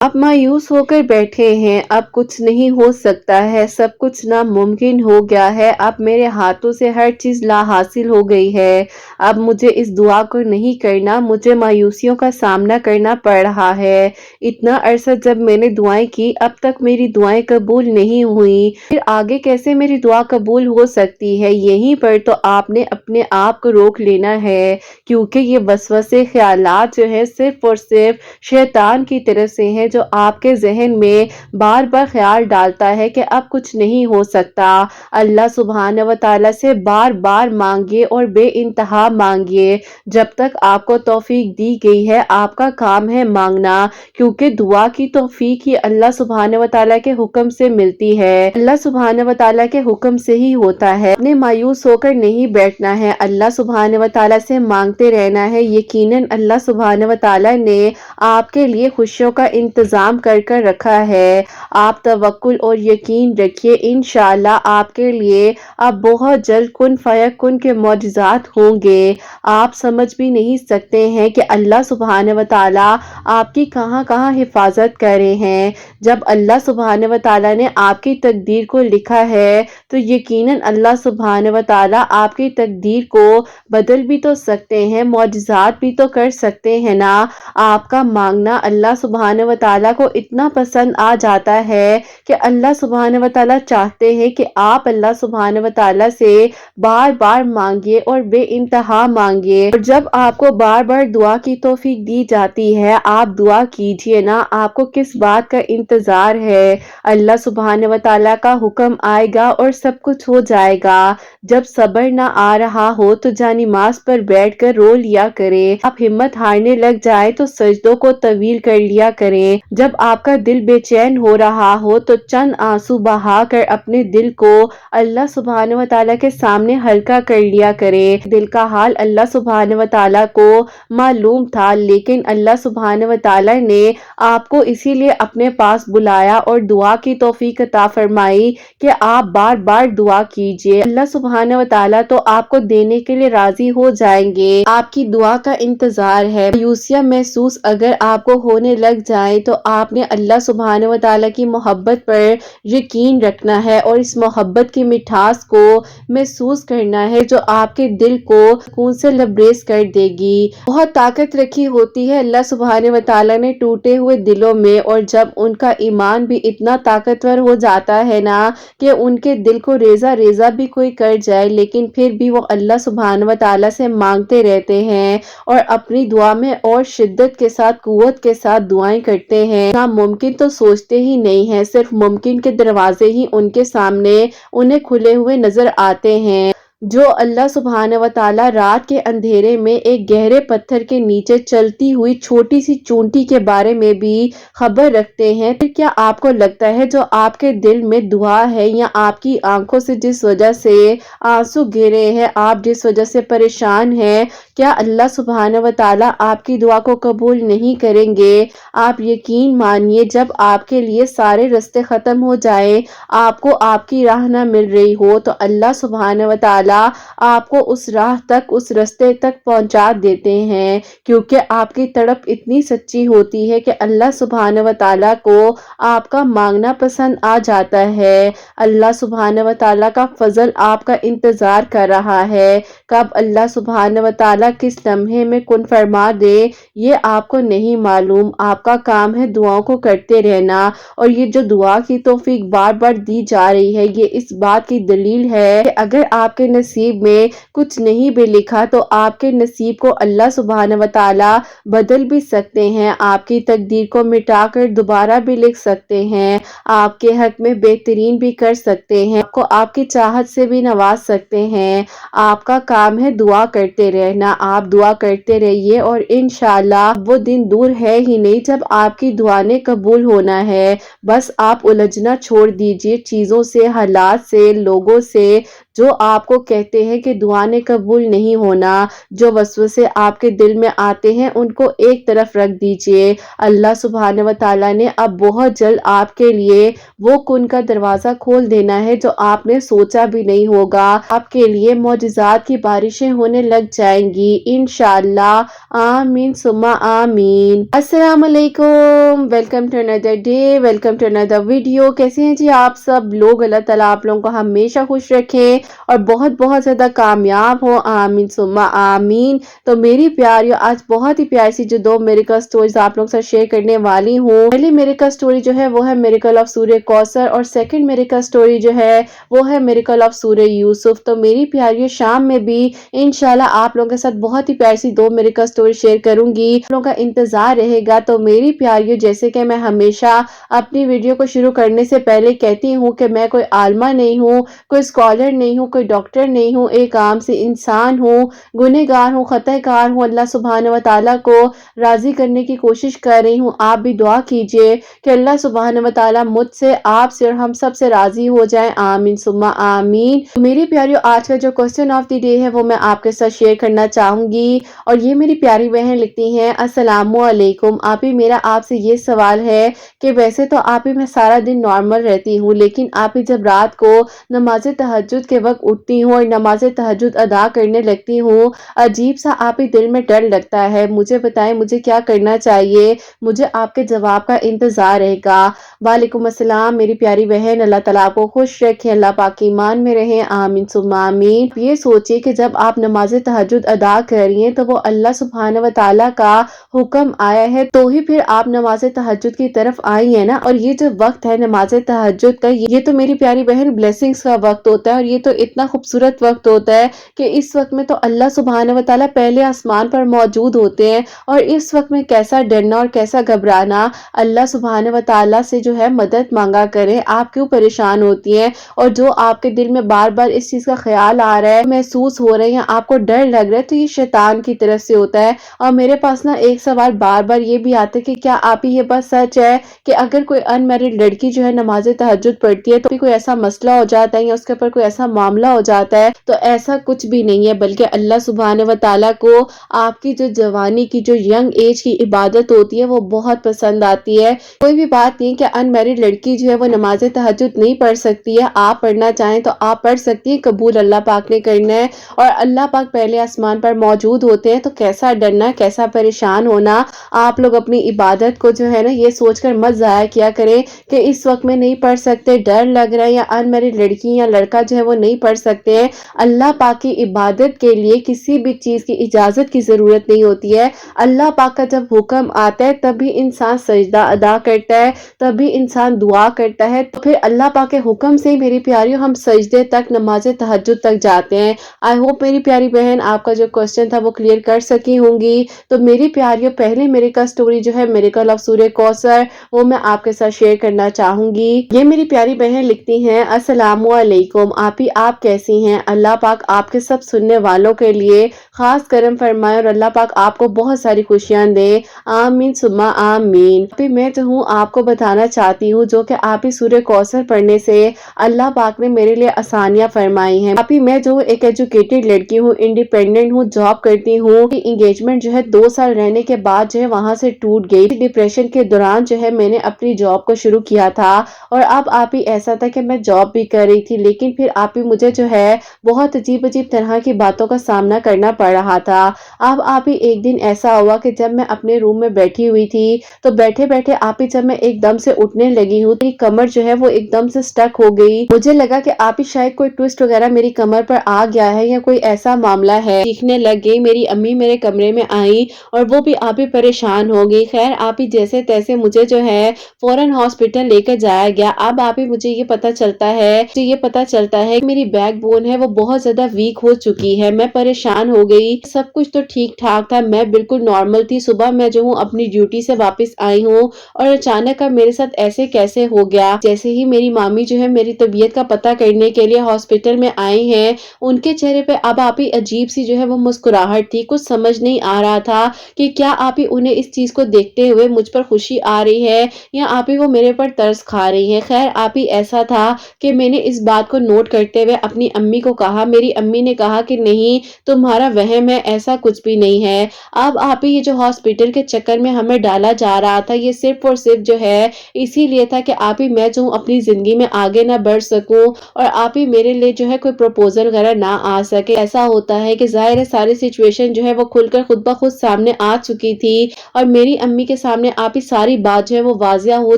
आप मायूस होकर बैठे हैं, अब कुछ नहीं हो सकता है, सब कुछ नामुमकिन हो गया है, अब मेरे हाथों से हर चीज़ लाहासिल हो गई है, अब मुझे इस दुआ को नहीं करना, मुझे मायूसियों का सामना करना पड़ रहा है। इतना अरसा जब मैंने दुआएं की, अब तक मेरी दुआएं कबूल नहीं हुई, फिर आगे कैसे मेरी दुआ कबूल हो सकती है? यहीं पर तो आपने अपने आप को रोक लेना है, क्योंकि ये वसवसे ख्यालात जो है सिर्फ और सिर्फ शैतान की तरफ से हैं, जो आपके जहन में बार बार ख्याल डालता है कि अब कुछ नहीं हो सकता। अल्लाह सुब्हान व तआला से बार बार मांगिए और बेइंतहा मांगिए। जब तक आपको तौफीक दी गई है, आपका काम है मांगना, क्योंकि दुआ की तौफीक ही अल्लाह सुब्हान व तआला के हुक्म से मिलती है। अल्लाह सुब्हान व तआला के हुक्म से ही होता है। अपने मायूस होकर नहीं बैठना है, अल्लाह सुब्हान व तआला से मांगते रहना है। यकीनन अल्लाह सुब्हान व तआला ने आपके लिए खुशियों का इंतजाम कर रखा है। आप तवक्कुल और यकीन रखिए, इंशाअल्लाह आपके लिए अब बहुत जल्द कुन फयकुन के मौजज़ात होंगे। आप समझ भी नहीं सकते हैं कि अल्लाह सुब्हान व तआला आपकी कहाँ कहाँ हिफाजत कर रहे हैं। जब अल्लाह सुब्हान व तआला ने आपकी तकदीर को लिखा है, तो यकीनन अल्लाह सुब्हान व तआला आपकी तकदीर को बदल भी तो सकते हैं, मौजज़ात भी तो कर सकते हैं ना। आपका मांगना अल्लाह सुब्हान व तआला को इतना पसंद आ जाता है कि अल्लाह सुब्हान व तआला चाहते हैं कि आप अल्लाह सुब्हान व तआला से बार बार मांगिए और बेइंतहा मांगिए। और जब आपको बार बार दुआ की तौफीक दी जाती है, आप दुआ कीजिए ना, आपको किस बात का इंतजार है? अल्लाह सुब्हान व तआला का हुक्म आएगा और सब कुछ हो जाएगा। जब सब्र ना आ रहा हो तो जानिमाज़ पर बैठकर रो लिया करें। आप हिम्मत हारने लग जाए तो सजदों को तवील कर लिया करें। जब आपका दिल बेचैन हो रहा हो तो चंद आंसू बहाकर अपने दिल को अल्लाह सुब्हान व तआला के सामने हल्का कर लिया करें। दिल का हाल अल्लाह सुब्हान व तआला को मालूम था, लेकिन अल्लाह सुब्हान व तआला ने आपको इसीलिए अपने पास बुलाया और दुआ की तौफीक अता फरमाई कि आप बार बार दुआ कीजिए। अल्लाह सुब्हान व तआला तो आपको देने के लिए राजी हो जाएंगे। आपकी दुआ का इंतजार है। मायूसियत महसूस अगर आपको होने लग जाए तो आपने अल्लाह सुब्हान व तआला की मोहब्बत पर यकीन रखना है और इस मोहब्बत की मिठास को महसूस करना है, जो आपके दिल को सुकून से लबरेज कर देगी। बहुत ताकत रखी होती है अल्लाह सुब्हान व तआला ने टूटे हुए दिलों में, और जब उनका ईमान भी इतना ताकतवर हो जाता है ना कि उनके दिल को रेजा रेजा भी कोई कर जाए, लेकिन फिर भी वो अल्लाह सुब्हान व तआला से मांगते रहते हैं और अपनी दुआ में और शिद्दत के साथ, कुव्वत के साथ दुआएं करते हैं। नामुमकिन तो सोचते ही नहीं है, सिर्फ मुमकिन के दरवाजे ही उनके सामने उन्हें खुले हुए नजर आते हैं। जो अल्लाह सुब्हान व तआला रात के अंधेरे में एक गहरे पत्थर के नीचे चलती हुई छोटी सी चूंटी के बारे में भी खबर रखते हैं, फिर क्या आपको लगता है जो आपके दिल में दुआ है या आपकी आंखों से जिस वजह से आंसू गिरे हैं, आप जिस वजह से परेशान हैं, क्या अल्लाह सुब्हान व तआला आपकी दुआ को कबूल नहीं करेंगे? आप यकीन मानिए, जब आपके लिए सारे रास्ते खत्म हो जाए, आपको आपकी राह ना मिल रही हो, तो अल्लाह सुब्हान व तआला आपको उस राह तक, उस रास्ते तक पहुंचा देते हैं, क्योंकि आपकी तड़प इतनी सच्ची होती है कि अल्लाह सुब्हान व तआला को आपका मांगना पसंद आ जाता है। अल्लाह सुब्हान व तआला का फजल आपका इंतजार कर रहा है, कब अल्लाह सुब्हान व तआला किस लम्हे में कुन फरमा दे ये आपको नहीं मालूम। आपका काम है दुआओं को करते रहना, और ये जो दुआ की तौफीक बार बार दी जा रही है, ये इस बात की दलील है कि अगर आपके नसीब में कुछ नहीं भी लिखा तो आपके नसीब को अल्लाह सुब्हान व तआला बदल भी सकते हैं, आपकी तकदीर को मिटाकर दोबारा भी लिख सकते हैं, आपके हक में बेहतरीन भी कर सकते हैं, आपको आपकी चाहत से भी नवाज सकते हैं। आपका काम है दुआ करते रहना। आप दुआ करते रहिए और इंशाअल्लाह वो दिन दूर है ही नहीं जब आपकी दुआ ने कबूल होना है। बस आप उलझना छोड़ दीजिए चीज़ों से, हालात से, लोगों से। جو آپ کو کہتے ہیں کہ دعا نے قبول نہیں ہونا، جو وسوسے آپ کے دل میں آتے ہیں ان کو ایک طرف رکھ دیجئے۔ اللہ سبحانہ و تعالیٰ نے اب بہت جلد آپ کے لیے وہ کن کا دروازہ کھول دینا ہے جو آپ نے سوچا بھی نہیں ہوگا۔ آپ کے لیے معجزات کی بارشیں ہونے لگ جائیں گی انشاءاللہ۔ آمین ثم آمین۔ السلام علیکم، welcome to another day, welcome to another video. کیسے ہیں جی آپ سب لوگ؟ اللہ تعالیٰ آپ لوگوں کو ہمیشہ خوش رکھیں اور بہت بہت زیادہ کامیاب ہو، آمین ثم آمین۔ تو میری پیاریو، آج بہت ہی پیاری سی جو دو میریکل سٹوریز آپ لوگ سے شیئر کرنے والی ہوں۔ پہلی میریکل سٹوری جو ہے وہ ہے میریکل آف سورہ کوثر، اور سیکنڈ میریکل سٹوری جو ہے وہ ہے میریکل آف سورہ یوسف۔ تو میری پیاریو، شام میں بھی انشاءاللہ آپ لوگوں کے ساتھ بہت ہی پیاری سی دو میریکل سٹوری شیئر کروں گی، آپ لوگوں کا انتظار رہے گا۔ تو میری پیاریو، جیسے کہ میں ہمیشہ اپنی ویڈیو کو شروع کرنے سے پہلے کہتی ہوں کہ میں کوئی عالمہ نہیں ہوں، کوئی اسکالر نہیں ہوں، کوئی ڈاکٹر نہیں ہوں، ایک عام سی انسان ہوں، گنہگار ہوں، خطا کار ہوں، اللہ سبحانہ و تعالیٰ کو راضی کرنے کی کوشش کر رہی ہوں۔ آپ بھی دعا کیجئے کہ اللہ سبحانہ و تعالیٰ مجھ سے، آپ سے اور ہم سب سے راضی ہو جائیں، آمین ثم آمین۔ میری پیاریو، آج کا جو کوسچن آف دی ڈے ہے وہ میں آپ کے ساتھ شیئر کرنا چاہوں گی، اور یہ میری پیاری بہن لکھتی ہیں، السلام علیکم آپی، میرا آپ سے یہ سوال ہے کہ ویسے تو آپی میں سارا دن نارمل رہتی ہوں، لیکن آپی جب رات کو نماز تہجد کے وقت اٹھتی ہوں اور نماز تہجد ادا کرنے لگتی ہوں، عجیب سا آپی دل میں ڈر لگتا ہے، مجھے بتائیں مجھے کیا کرنا چاہیے؟ مجھے آپ کے جواب کا انتظار رہے گا۔ وعلیکم السلام میری پیاری بہن، اللہ تعالیٰ آپ کو خوش رکھے، اللہ پاک کی ایمان میں رہیں، آمین ثم آمین۔ یہ سوچئے کہ جب آپ نماز تہجد ادا کر رہی ہیں تو وہ اللہ سبحانہ و تعالیٰ کا حکم آیا ہے تو ہی پھر آپ نماز تہجد کی طرف آئی ہیں نا، اور یہ جو وقت ہے نماز تہجد کا، یہ تو میری پیاری بہن بلیسنگز کا وقت ہوتا ہے، اور یہ تو اتنا خوبصورت وقت ہوتا ہے کہ اس وقت میں تو اللہ سبحانہ و تعالیٰ پہلے آسمان پر موجود ہوتے ہیں، اور اس وقت میں کیسا ڈرنا اور کیسا گھبرانا، اللہ سبحانہ و تعالیٰ سے جو ہے مدد مانگا کریں۔ آپ کیوں پریشان ہوتی ہیں؟ اور جو آپ کے دل میں بار بار اس چیز کا خیال آ رہا ہے، محسوس ہو رہے ہیں، آپ کو ڈر لگ رہا ہے، تو یہ شیطان کی طرف سے ہوتا ہے۔ اور میرے پاس نا ایک سوال بار بار یہ بھی آتا ہے کہ کیا آپ ہی یہ بات سچ ہے کہ اگر کوئی ان میرڈ لڑکی جو ہے نماز تہجد پڑھتی ہے تو کوئی ایسا مسئلہ ہو جاتا ہے یا اس کے اوپر کوئی ایسا معاملہ ہو جاتا ہے؟ تو ایسا کچھ بھی نہیں ہے، بلکہ اللہ سبحانہ و تعالیٰ کو آپ کی جو جوانی کی، جو ینگ ایج کی عبادت ہوتی ہے وہ بہت پسند آتی ہے۔ کوئی بھی بات نہیں کہ ان میرڈ لڑکی جو ہے وہ نماز تہجد نہیں پڑھ سکتی ہے، آپ پڑھنا چاہیں تو آپ پڑھ سکتی ہیں، قبول اللہ پاک نے کرنا ہے، اور اللہ پاک پہلے آسمان پر موجود ہوتے ہیں، تو کیسا ڈرنا، کیسا پریشان ہونا۔ آپ لوگ اپنی عبادت کو جو ہے نا یہ سوچ کر مت ضائع کیا کریں کہ اس وقت میں نہیں پڑھ سکتے، ڈر لگ رہا ہے، یا ان میرڈ لڑکی یا لڑکا جو ہے وہ نہیں پڑھ سکتے ہیں۔ اللہ پاک کی عبادت کے لیے کسی بھی چیز کی اجازت کی ضرورت نہیں ہوتی ہے۔ اللہ پاک کا جب حکم آتا ہے تبھی انسان سجدہ ادا کرتا ہے، تبھی انسان دعا کرتا ہے، تو پھر اللہ پاک کے حکم سے میری پیاریوں ہم سجدے تک، نماز تہجد تک جاتے ہیں۔ آئی ہوپ میری پیاری بہن آپ کا جو کوسچن تھا وہ کلیئر کر سکی ہوں گی۔ تو میری پیاریوں، پہلے میریکل سٹوری جو ہے میریکل آف سورہ کوثر، وہ میں آپ کے ساتھ شیئر کرنا چاہوں گی۔ یہ میری پیاری بہن لکھتی ہیں، السلام علیکم آپی، آپ کیسی ہیں؟ اللہ پاک آپ کے سب سننے والوں کے لیے خاص کرم فرمائے، اور اللہ پاک آپ کو بہت ساری خوشیاں دے، آمین ثم آمین۔ آپی میں جو ہوں آپ کو بتانا چاہتی ہوں، جو کہ آپی سورہ کوثر پڑھنے سے اللہ پاک نے میرے لیے آسانیاں فرمائی ہیں۔ آپی میں جو ایک ایجوکیٹڈ لڑکی ہوں، انڈیپینڈنٹ ہوں، جاب کرتی ہوں۔ انگیجمنٹ جو ہے 2 سال رہنے کے بعد جو ہے وہاں سے ٹوٹ گئی۔ ڈپریشن کے دوران جو ہے میں نے اپنی جاب کو شروع کیا تھا، اور اب آپی ایسا تھا کہ میں جاب بھی کر رہی تھی، لیکن پھر آپی مجھے جو ہے بہت عجیب عجیب طرح کی باتوں کا سامنا کرنا پڑ رہا تھا۔ اب آپی ایک دن ایسا ہوا کہ جب میں اپنے روم میں بیٹھی ہوئی تھی تو بیٹھے بیٹھے آپی جب میں ایک دم سے اٹھنے لگی ہوں، میری کمر جو ہے وہ ایک دم سے سٹک ہو گئی۔ مجھے لگا کہ آپی شاید کوئی ٹوسٹ وغیرہ میری کمر پر آ گیا ہے یا کوئی ایسا معاملہ ہے، چیخنے لگ گئی۔ میری امی میرے کمرے میں آئیں اور وہ بھی آپی پریشان ہو گئی۔ خیر آپی جیسے تیسے مجھے جو ہے فوراً ہاسپٹل لے کر جایا گیا۔ اب آپی مجھے یہ پتا چلتا ہے کہ میری بیک بون ہے وہ بہت زیادہ ویک ہو چکی ہے۔ میں پریشان ہو گئی، سب کچھ تو ٹھیک ٹھاک تھا، میں بالکل نارمل تھی۔ صبح میں جو ہوں اپنی ڈیوٹی سے واپس آئی ہوں، اور اچانک اب میرے ساتھ ایسے کیسے ہو گیا؟ جیسے ہی میری مامی جو ہے میری طبیعت کا پتہ کرنے کے لیے ہاسپٹل میں آئی ہیں، ان کے چہرے پہ اب آپی عجیب سی جو ہے وہ مسکراہٹ تھی۔ کچھ سمجھ نہیں آ رہا تھا کہ کیا آپی انہیں اس چیز کو دیکھتے ہوئے مجھ پر خوشی آ رہی ہے یا آپی وہ میرے پر ترس کھا رہی ہیں۔ خیر آپی ایسا تھا کہ میں نے اس بات کو نوٹ کرتے کرتے हुए अपनी अम्मी को कहा। मेरी अम्मी ने कहा कि नहीं, तुम्हारा वहम है, ऐसा कुछ भी नहीं है। अब आप ही ये जो हॉस्पिटल के चक्कर में हमें डाला जा रहा था, ये सिर्फ और सिर्फ जो है इसीलिए था कि आप ही मैं जो हूँ अपनी जिंदगी में आगे ना बढ़ सकूं और आप ही मेरे लिए जो है कोई प्रपोजल वगैरह ना आ सके। ऐसा होता है कि जाहिर है सारी सिचुएशन जो है वो खुलकर खुद ब खुद सामने आ चुकी थी और मेरी अम्मी के सामने आप ही सारी बात जो है वो वाजिया हो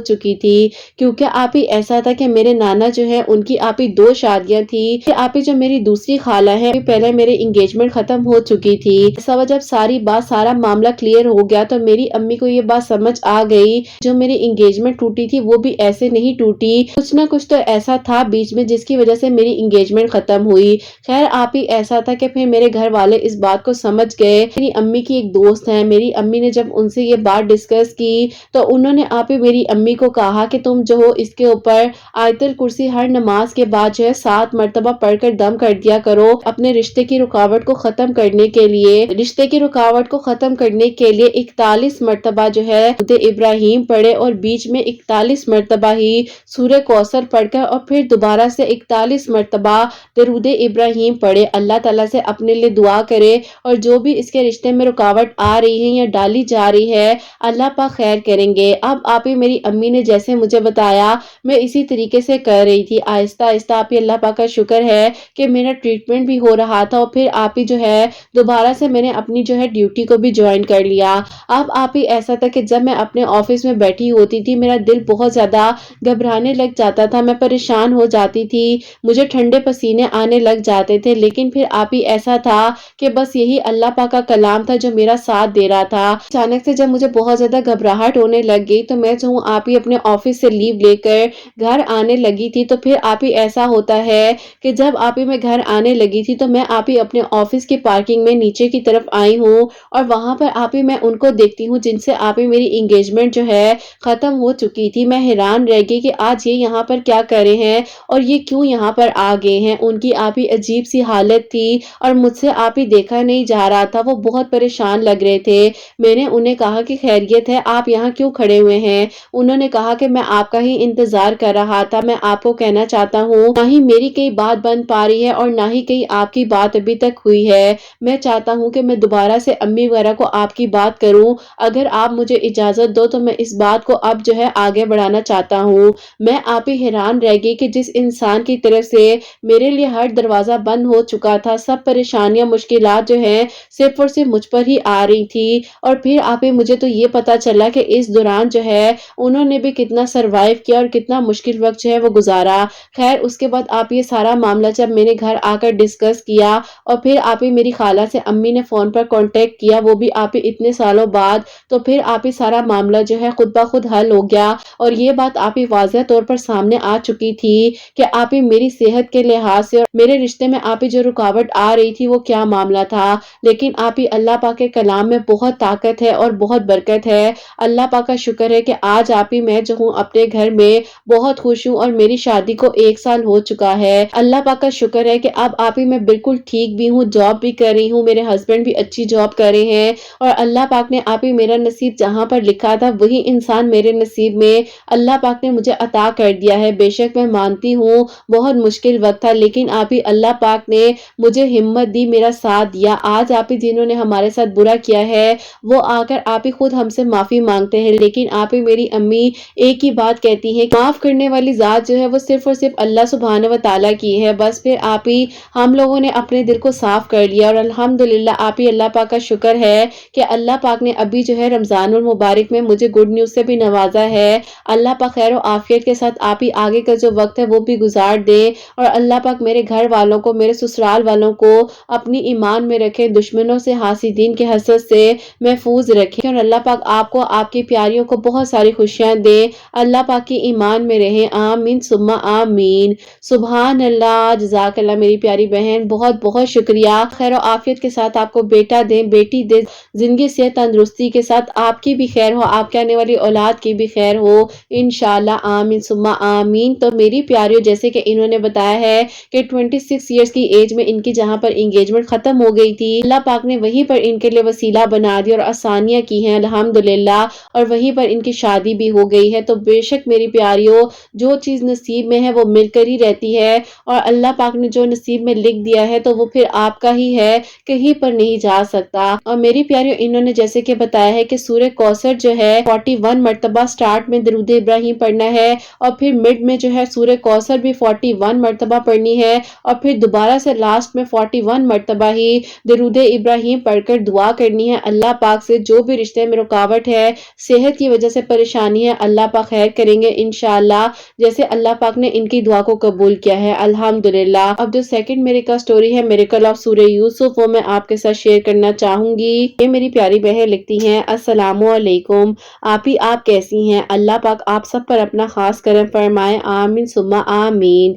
चुकी थी। क्योंकि आप ही ऐसा था कि मेरे नाना जो है उनकी आप ही 2 शादियां थी। आप ही जो मेरी दूसरी खाला है, पहले मेरी एंगेजमेंट खत्म हो चुकी थी। सब जब सारी बात सारा मामला क्लियर हो गया तो मेरी अम्मी को ये बात समझ आ गई, जो मेरी एंगेजमेंट टूटी थी वो भी ऐसे नहीं टूटी, कुछ ना कुछ तो ऐसा था बीच में जिसकी वजह से मेरी एंगेजमेंट खत्म हुई। खैर आप ही ऐसा था कि फिर मेरे घर वाले इस बात को समझ गए। मेरी अम्मी की एक दोस्त है, मेरी अम्मी ने जब उनसे ये बात डिस्कस की तो उन्होंने आप ही मेरी अम्मी को कहा कि तुम जो हो इसके ऊपर आयतुल कुर्सी हर नमाज के बाद जो है 7 मरतबा पढ़कर दम कर दिया करो। अपने रिश्ते की रुकावट को खत्म करने के लिए, रिश्ते की रुकावट को खत्म करने के लिए 41 मरतबा जो है इब्राहिम पढ़े और बीच में 41 मरतबा ही सूरह कौसर पढ़कर और फिर दोबारा से 41 मरतबा दरूद इब्राहिम पढ़े। अल्लाह ताला से अपने लिए दुआ करे और जो भी इसके रिश्ते में रुकावट आ रही है या डाली जा रही है अल्लाह पाक खैर करेंगे। अब आप ही मेरी अम्मी ने जैसे मुझे बताया मैं इसी तरीके से कर रही थी। आहिस्ता आहिस्ता आप ही अल्लाह पाक का शुक्र है कि मेरा ट्रीटमेंट भी हो रहा था और फिर आप ही जो है दोबारा से मैंने अपनी जो है ड्यूटी को भी ज्वाइन कर लिया। अब आप ही ऐसा था कि जब मैं अपने ऑफिस में बैठी होती थी मेरा दिल बहुत ज्यादा घबराने लग जाता था, मैं परेशान हो जाती थी, मुझे ठंडे पसीने आने लग जाते थे। लेकिन फिर आप ही ऐसा था कि बस यही अल्लाह पाक का कलाम था जो मेरा साथ दे रहा था। अचानक से जब मुझे बहुत ज्यादा घबराहट होने लग गई तो मैं जो हूँ आप ही अपने ऑफिस से लीव लेकर घर आने लगी थी। तो फिर आप ही ऐसा होता है कि जब आप ही मैं घर आने लगी थी तो मैं आप ही अपने ऑफिस की पार्किंग में नीचे की तरफ आई हूँ और वहां पर आप ही मैं उनको देखती हूँ जिनसे आप ही मेरी एंगेजमेंट जो है खत्म हो चुकी थी। मैं हैरान रह गई कि आज ये यहाँ पर क्या कर रहे हैं और ये क्यों यहाँ पर आ गए हैं। उनकी आप ही अजीब सी हालत थी और मुझसे आप ही देखा नहीं जा रहा था, वो बहुत परेशान लग रहे थे। मैंने उन्हें कहा कि खैरियत है, आप यहाँ क्यों खड़े हुए हैं। उन्होंने कहा कि मैं आपका ही इंतजार कर रहा था, मैं आपको कहना चाहता हूँ ना ही मेरी कई बात बन पा रही है और ना ही कहीं आपकी बात अभी तक हुई है। मैं चाहता हूँ कि मैं दोबारा से अम्मी वगैरह को आपकी बात करूँ, अगर आप मुझे इजाजत दो तो मैं इस बात को अब जो है आगे बढ़ाना चाहता हूँ। मैं आप ही हैरान रह गई कि जिस इंसान की तरफ से मेरे लिए हर दरवाजा बंद हो चुका था, सब परेशानियां मुश्किलात जो है सिर्फ और सिर्फ मुझ पर ही आ रही थी। और फिर आप ही मुझे तो ये पता चला कि इस दौरान जो है उन्होंने भी कितना सरवाइव किया और कितना मुश्किल वक्त जो है वो गुजारा। खैर उसके बाद आप ये सारा मामला जब मैंने घर आकर डिस्कस किया और फिर आप ही मेरी खाला से अम्मी ने फोन पर कांटेक्ट किया, वो भी आप ही इतने सालों बाद, तो फिर आप ही सारा मामला जो है खुद ब खुद हल हो गया। और ये बात आप ही वाज़ेह तौर पर सामने आ चुकी थी कि आप ही मेरी सेहत के लिहाज से और मेरे रिश्ते में आप ही जो रुकावट आ रही थी वो क्या मामला था। लेकिन आप ही अल्लाह पाक के कलाम में बहुत ताकत है और बहुत बरकत है। अल्लाह पाक का शुक्र है कि आज आप ही मैं जो हूँ अपने घर में बहुत खुश हूँ और मेरी शादी को 1 साल हो चुका है। अल्लाह पाक का शुक्र है कि अब आप ही मैं बिल्कुल ठीक भी हूँ, जॉब भी कर रही हूँ, मेरे हस्बैंड भी अच्छी जॉब कर रहे हैं और अल्लाह पाक ने आप ही मेरा नसीब जहाँ पर लिखा था वही इंसान मेरे नसीब में अल्लाह पाक ने मुझे अता कर दिया है। बेशक मैं मानती हूँ बहुत मुश्किल वक्त था, लेकिन आप ही अल्लाह पाक ने मुझे हिम्मत दी, मेरा साथ दिया। आज आप ही जिन्होंने हमारे साथ बुरा किया है वो आकर आप ही खुद हमसे माफी मांगते हैं, लेकिन आप ही मेरी अम्मी एक ही बात कहती है, माफ करने वाली जात जो है वो सिर्फ और सिर्फ अल्लाह सुब्हान व तआला की है। बस फिर आप ही हम लोगों ने अपने दिल को साफ कर लिया और अल्हम्दुलिल्लाह आप ही अल्लाह पाक का शुक्र है कि अल्लाह पाक ने अभी जो है रमजानुल मुबारक में मुझे गुड न्यूज से भी नवाजा है। अल्लाह पाक खैर और आफियत के साथ आप ही आगे का जो वक्त है वो भी गुजार दे और अल्लाह पाक मेरे घर वालों को, मेरे ससुराल वालों को अपनी ईमान में रखे, दुश्मनों से, हासिदीन के हसद से महफूज रखे और अल्लाह पाक आपको, आपकी प्यारियों को बहुत सारी खुशियां दे। अल्लाह पाक की ईमान में रहे, आमीन सुम्मा आमीन। सुभान अल्लाह, जज़ाकल्लाह मेरी प्यारी बहन, बहुत बहुत शुक्रिया। खैर और आफियत के साथ आपको बेटा दे, बेटी दे, जिंदगी से तंदुरुस्ती के साथ आपकी भी खैर हो, आपके आने वाली औलाद की भी खैर हो इंशाल्लाह, आमीन सुम्मा आमीन। तो मेरी प्यारियों जैसे कि इन्होंने बताया है कि 26 इयर्स की एज में इनकी जहां पर एंगेजमेंट खत्म हो गई थी, अल्लाह पाक ने वहीं पर इनके लिए वसीला बना दी और आसानियां की हैं अल्हम्दुलिल्लाह, और वहीं पर इनकी शादी भी हो गई है। तो बेशक मेरी प्यारियों जो चीज नसीब में है वो मिलकर ही रहती है। اور اللہ پاک نے جو نصیب میں لکھ دیا ہے تو وہ پھر آپ کا ہی ہے، کہیں پر نہیں جا سکتا۔ اور میری پیاریوں، انہوں نے جیسے کہ بتایا ہے کہ سورہ کوثر جو ہے 41 مرتبہ سٹارٹ میں درود ابراہیم پڑھنا ہے، اور پھر مڈ میں جو ہے سورہ کوثر بھی 41 مرتبہ پڑھنی ہے، اور پھر دوبارہ سے لاسٹ میں 41 مرتبہ ہی درود ابراہیم پڑھ کر دعا کرنی ہے اللہ پاک سے۔ جو بھی رشتے میں رکاوٹ ہے، صحت کی وجہ سے پریشانی ہے، اللہ پاک خیر کریں گے انشاءاللہ، جیسے اللہ پاک نے ان کی دعا کو قبول کیا ہے الحمدللہ۔ اب جو سیکنڈ میریکل سٹوری ہے، میریکل آف سورہ یوسف، وہ میں آپ کے ساتھ شیئر کرنا چاہوں گی۔ یہ میری پیاری بہن لکھتی ہیں، السلام علیکم آپ کیسی ہیں؟ اللہ پاک آپ سب پر اپنا خاص کرم فرمائے، آمین ثم آمین۔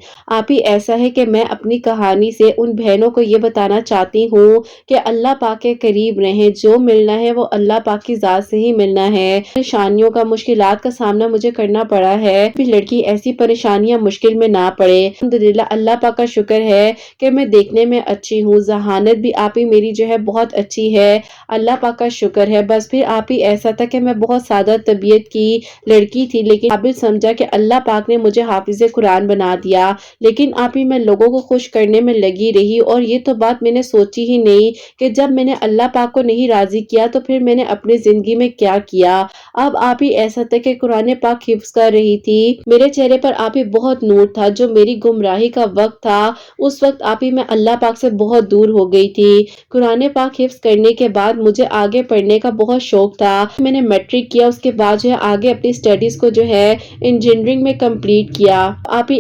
ایسا ہے کہ میں اپنی کہانی سے ان بہنوں کو یہ بتانا چاہتی ہوں کہ اللہ پاک کے قریب رہیں، جو ملنا ہے وہ اللہ پاک کی ذات سے ہی ملنا ہے۔ پریشانیوں کا، مشکلات کا سامنا مجھے کرنا پڑا ہے، پھر لڑکی ایسی پریشانیاں مشکل میں نہ پڑے۔ الحمدللہ اللہ پاک کا شکر ہے کہ میں دیکھنے میں اچھی ہوں، ذہانت بھی میری جو ہے بہت اچھی ہے، اللہ پاک کا شکر ہے۔ بس پھر ایسا تھا کہ میں بہت سادہ طبیعت کی لڑکی تھی، لیکن قابل سمجھا کہ اللہ پاک نے مجھے حافظ قرآن بنا دیا، لیکن میں لوگوں کو خوش کرنے میں لگی رہی، اور یہ تو بات میں نے سوچی ہی نہیں کہ جب میں نے اللہ پاک کو نہیں راضی کیا تو پھر میں نے اپنی زندگی میں کیا کیا۔ اب ایسا تھا کہ قرآن پاک حفظ کر رہی تھی، میرے چہرے پر بہت نور تھا، جو میری گمراہی کا وقت تھا اس وقت میں اللہ پاک سے بہت دور ہو گئی تھی۔ قرآن پاک حفظ کرنے کے بعد مجھے آگے پڑھنے کا بہت شوق تھا، میں نے میٹرک کیا، اس کے بعد جو ہے آگے اپنی سٹڈیز کو جو ہے انجینئرنگ میں کمپلیٹ کیا۔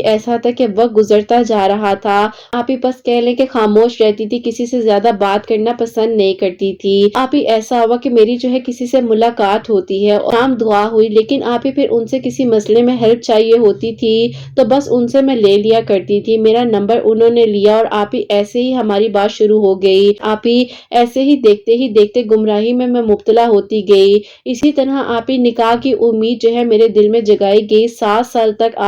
ایسا تھا کہ وقت گزرتا جا رہا تھا، بس کہہ لیں کہ خاموش رہتی تھی، کسی سے زیادہ بات کرنا پسند نہیں کرتی تھی۔ ایسا ہوا کہ میری جو ہے کسی سے ملاقات ہوتی ہے اور نام دعا ہوئی، لیکن پھر ان سے کسی مسئلے میں ہیلپ چاہیے ہوتی تھی تو بس ان سے میں لے لیا کرتی تھی، میرا نمبر انہوں نے لیا، اور ایسے ہی ہماری بات شروع ہو گئی۔ ایسے ہی دیکھتے گمراہی میں مبتلا ہوتی گئی۔ اسی طرح نکاح کی امید جو ہے میرے دل میں جگائی گئی۔ 7 سال تک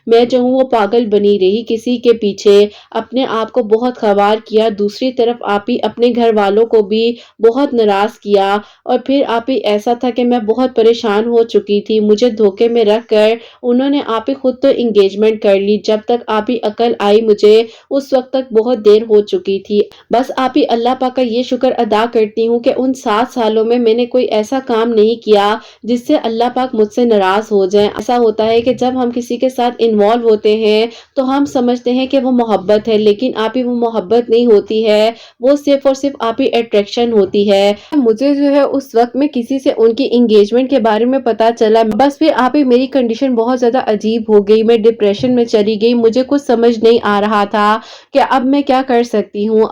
میں جو ہوں وہ پاگل بنی رہی، کسی کے پیچھے اپنے آپ کو بہت خوار کیا، دوسری طرف اپنے گھر والوں کو بھی بہت ناراض کیا، اور پھر ایسا تھا کہ میں بہت پریشان ہو چکی تھی، مجھے دھوکے میں رکھ کر انہوں نے خود تو انگیجمنٹ کر لی، جب تک عقل آئی مجھے اس وقت تک بہت دیر ہو چکی تھی۔ بس اللہ پاک کا یہ شکر ادا کرتی ہوں کہ ان 7 سالوں میں نے کوئی ایسا کام نہیں کیا جس سے اللہ پاک مجھ سے ناراض ہو جائیں۔ ایسا ہوتا ہے کہ جب ہم کسی کے ساتھ انوالو ہوتے ہیں تو ہم سمجھتے ہیں کہ وہ محبت ہے، لیکن وہ محبت نہیں ہوتی ہے، وہ صرف اور صرف اٹریکشن ہوتی ہے۔ مجھے جو ہے اس وقت میں کسی سے ان کی انگیجمنٹ کے بارے میں پتا چلا، بس پھر میری کنڈیشن بہت زیادہ عجیب ہو گئی، میں ڈپریشن میں چلی گئی، مجھے کچھ سمجھ نہیں آ رہا تھا کہ اب میں کیا کر سکتی ہوں۔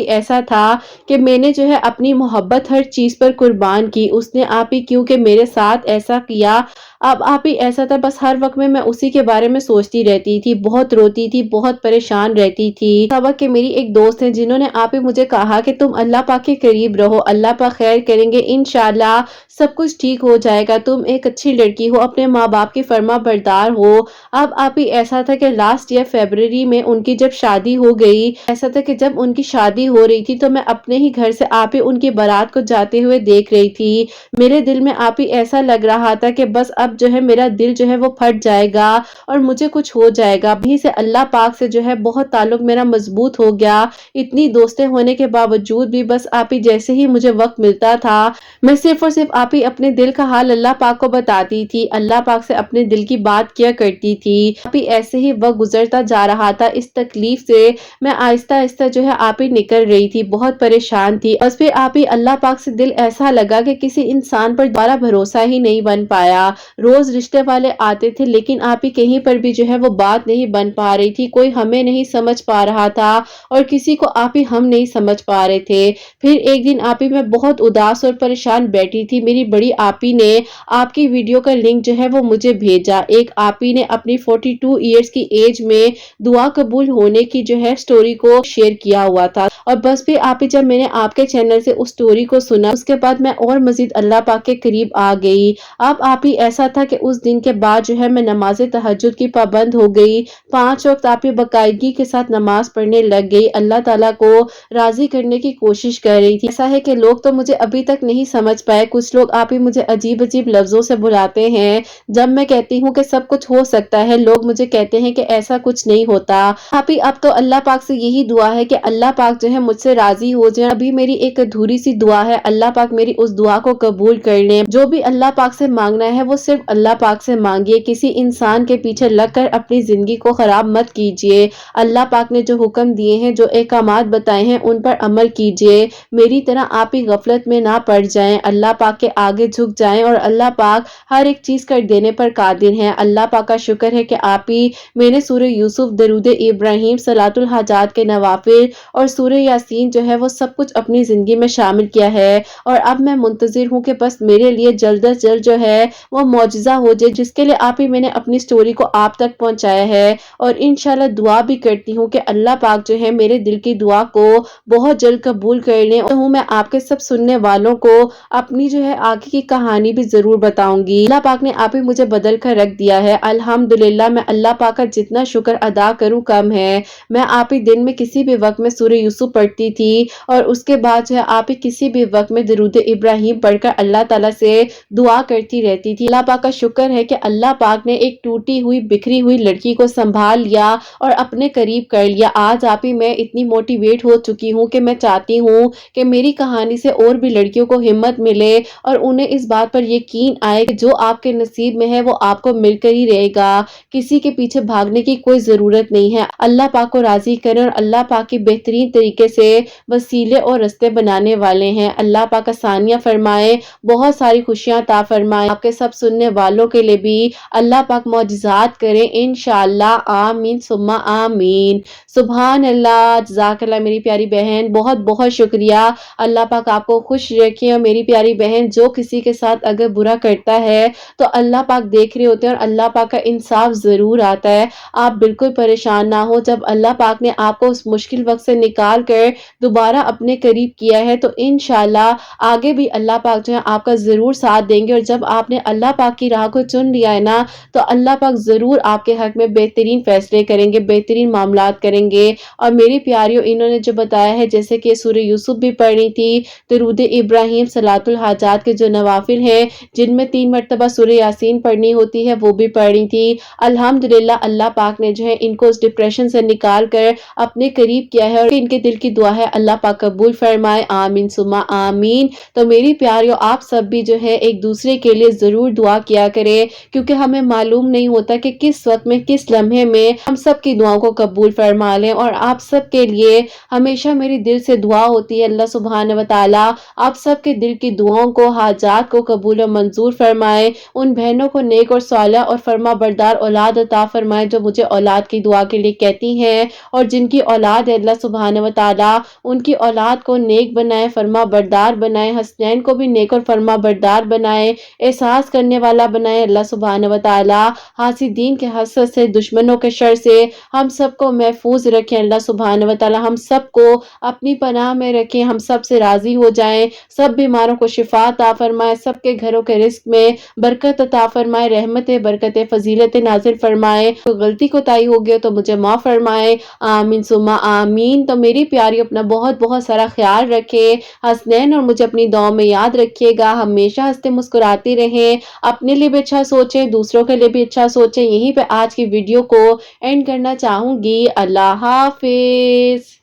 ایسا تھا کہ میں نے جو ہے اپنی محبت ہر چیز پر قربان کی، اس نے کیونکہ میرے ساتھ ایسا کیا۔ ایسا تھا، بس ہر وقت میں اسی کے بارے میں سوچتی رہتی تھی، بہت روتی تھی، بہت پریشان رہتی تھی۔ کہ میری ایک دوست ہے جنہوں نے مجھے کہا کہ تم اللہ پاک کے قریب رہو، اللہ پاک خیر کریں گے، انشاءاللہ سب کچھ ٹھیک ہو جائے گا، تم ایک اچھی لڑکی ہو، اپنے ماں باپ کی فرما بردار ہو۔ ایسا تھا کہ لاسٹ ایئر فیبروری میں ان کی جب شادی ہو گئی، ایسا تھا کہ جب ان کی شادی ہو رہی تھی تو میں اپنے ہی گھر سے ان کی بارات کو جاتے ہوئے دیکھ رہی تھی، میرے دل میں ایسا لگ رہا تھا کہ بس اب جو ہے میرا دل جو ہے وہ پھٹ جائے گا اور مجھے کچھ ہو جائے گا۔ وہیں سے اللہ پاک سے جو ہے بہت تعلق میرا مضبوط ہو گیا، اتنی دوستیں ہونے کے باوجود بھی بس جیسے ہی مجھے وقت ملتا تھا میں صرف اور صرف اپنے دل کا حال اللہ پاک کو بتاتی تھی، اللہ پاک سے اپنے دل کی بات کیا کرتی تھی۔ ایسے ہی وقت گزرتا جا رہا تھا، اس تکلیف سے میں آہستہ آہستہ جو ہے نکل رہی تھی، بہت پریشان تھی، بس پھر اللہ پاک سے دل ایسا لگا کہ کسی انسان پر دوبارہ بھروسہ ہی نہیں بن پایا۔ روز رشتے والے آتے تھے لیکن کہیں پر بھی جو ہے وہ بات نہیں بن پا رہی تھی، کوئی ہمیں نہیں سمجھ پا رہا تھا اور کسی کو ہم نہیں سمجھ پا رہے تھے۔ پھر ایک دن میں بہت اداس اور پریشان بیٹھی تھی، میری بڑی نے آپ کی ویڈیو کا لنک جو ہے وہ مجھے بھیجا، ایک نے اپنی 42 ایئرز کی ایج میں دعا قبول ہونے کی جو ہے سٹوری کو شیئر کیا ہوا تھا، اور بس پھر جب میں نے آپ کے چینل سے اس سٹوری کو سنا، اس کے بعد میں اور مزید اللہ پاک کے قریب آ گئی۔ ایسا تھا کہ اس دن کے بعد جو ہے میں نماز تہجد کی پابند ہو گئی، 5 وقت باقاعدگی کے ساتھ نماز پڑھنے لگ گئی، اللہ تعالیٰ کو راضی کرنے کی کوشش کر رہی تھی۔ ایسا ہے کہ لوگ تو مجھے ابھی تک نہیں سمجھ پائے، کچھ لوگ مجھے عجیب عجیب لفظوں سے بلاتے ہیں، جب میں کہتی ہوں کہ سب کچھ ہو سکتا ہے، لوگ مجھے کہتے ہیں کہ ایسا کچھ कुछ नहीं होता। आप ही अब तो अल्लाह पाक से यही दुआ है कि अल्लाह पाक जो है मुझसे राजी हो जाए। अभी मेरी एक अधूरी सी दुआ है, अल्लाह पाक मेरी उस दुआ को कबूल कर ले। जो भी अल्लाह पाक से मांगना है वो सिर्फ अल्लाह पाक से मांगिए, किसी इंसान के पीछे लगकर अपनी जिंदगी को खराब मत कीजिए। अल्लाह पाक ने जो हुक्म दिए हैं, जो अहकामात बताए हैं, उन पर अमल कीजिए। मेरी तरह आप ही गफलत में ना पड़ जाएं, अल्लाह पाक के आगे झुक जाएं और अल्लाह पाक हर एक चीज कर देने पर कादिर हैं। अल्लाह पाक का शुक्र है कि आप ही मैंने सूरह यूसुफ, दरूद इब्राहिम, सलातुल हाजात के नवाफिल और सूरह यासीन जो है वो सब कुछ अपनी जिंदगी में शामिल किया है। और अब मैं मुंतजिर हूँ कि बस मेरे लिए जल्द अज जल्द जो है वो मौजज़ा हो जाए, जिसके लिए आप ही मैंने अपनी स्टोरी को आप तक पहुंचाया है। और इंशाल्लाह दुआ भी करती हूँ कि अल्लाह पाक जो है मेरे दिल की दुआ को बहुत जल्द कबूल कर लें। तो हूँ मैं आपके सब सुनने वालों को अपनी जो है आगे की कहानी भी जरूर बताऊंगी। अल्लाह पाक ने आप ही मुझे बदल कर रख दिया है, अल्हम्दुलिल्लाह। मैं अल्लाह पाक का जितना शुक्र अदा करूँ कम है। मैं आप ही दिन में किसी भी वक्त में सूरह यूसुफ पढ़ती थी और उसके बाद जो है आप ही किसी भी वक्त में दरूद इब्राहिम पढ़कर अल्लाह ताला से दुआ करती रहती थी। अल्लाह पाक का शुक्र है कि अल्लाह पाक ने एक टूटी हुई बिखरी हुई लड़की को संभाल लिया और अपने करीब कर लिया। आज आप ही मैं इतनी मोटिवेट हो चुकी हूँ कि मैं चाहती हूँ कि मेरी कहानी से और भी लड़कियों को हिम्मत मिले और उन्हें इस बात पर यकीन आए कि जो आपके नसीब में है वो आपको मिलकर ही रहेगा। किसी के पीछे भागने की कोई जरूरत नहीं है। अल्लाह पाक को राजी करें और अल्लाह पाक की बेहतरीन तरीके से वसीले और रास्ते बनाने वाले हैं। अल्लाह पाक आसानियां फरमाए, बहुत सारी खुशियां अता फरमाए। आपके सब सुनने वालों के लिए भी अल्लाह पाक मौजिज़ात करे इंशाअल्लाह। आमीन सुम्मा आमीन। सुभान अल्लाह, जज़ाकल्लाह मेरी प्यारी बहन, बहुत बहुत शुक्रिया। अल्लाह पाक आपको खुश रखे। और मेरी प्यारी बहन, जो किसी के साथ अगर बुरा करता है तो अल्लाह पाक देख रहे होते हैं और अल्लाह पाक का इंसाफ जरूर आता है। आप बिल्कुल परेशान ना हो। जब अल्लाह पाक ने आपको उस मुश्किल वक्त से निकाल कर दोबारा अपने करीब किया है तो इंशाल्लाह आगे भी अल्लाह पाक जो है आपका जरूर साथ देंगे। और जब आपने अल्लाह पाक की राह को चुन लिया है ना तो अल्लाह पाक जरूर आपके हक में बेहतरीन फैसले करेंगे, बेहतरीन मामलात करेंगे। और मेरी प्यारियों, इन्होंने जो बताया है जैसे कि सूरह यूसुफ भी पढ़ी थी, दरूद इब्राहिम, सलातुल हाजात के जो नवाफिल हैं जिनमें 3 मरतबा सूरह यासीन पढ़नी होती है वो भी पढ़ी थी। अल्हम्दुलिल्लाह अल्लाह पाक ने जो है इनको उस डिप्रेशन से निकाल कर अपने करीब किया है और इनके दिल की दुआ है अल्लाह पाक कबूल फरमाए। आमीन सुमा आमीन। तो मेरी प्यारियों, आप सब भी जो है एक दूसरे के लिए जरूर दुआ किया करें, क्योंकि हमें मालूम नहीं होता कि किस वक्त में, किस लम्हे में हम सब की दुआओं को कबूल फरमा लें। और आप सब के लिए हमेशा मेरी दिल से दुआ होती है, अल्लाह सुब्हान व तआला आप सब के दिल की दुआओं को, हाजात को कबूल और मंजूर फरमाए। उन बहनों को नेक और सालिह और फरमा बरदार औलाद अता फरमाए जो मुझे औलाद की दुआ के लिए कहती हैं। और जिनकी औलाद है, अल्लाह सुब्हान व तआला उनकी औलाद को नेक बनाए, फरमा बरदार बनाए। हसनैन को भी नेक और फरमा बरदार बनाए, एहसास करने वाला बनाए। अल्लाह सुब्हान व तआला हासिदीन के हसद से, दुश्मनों के शर से हम सबको महफूज रखें। अल्लाह सुब्हान व तआला हम सबको अपनी पनाह में रखें, हम सब से राजी हो जाएं। सब बीमारों को शिफा अता फरमाए, सबके घरों के रिस्क में बरकत अता फरमाए, रहमत बरकत फजीलत नाजिल फरमाए। तो गलती कोताही हो गया तो मुझे माफ फरमाए। आमीन सुमा आमीन। तो मेरी प्यारी, अपना बहुत बहुत सारा ख्याल रखें। हसनैन और मुझे अपनी दुआ में याद रखिएगा। हमेशा हंसते मुस्कुराती रहें, अपने लिए भी अच्छा सोचें, दूसरों के लिए भी अच्छा सोचें। यहीं पे आज की वीडियो को एंड करना चाहूंगी। अल्लाह हाफिज।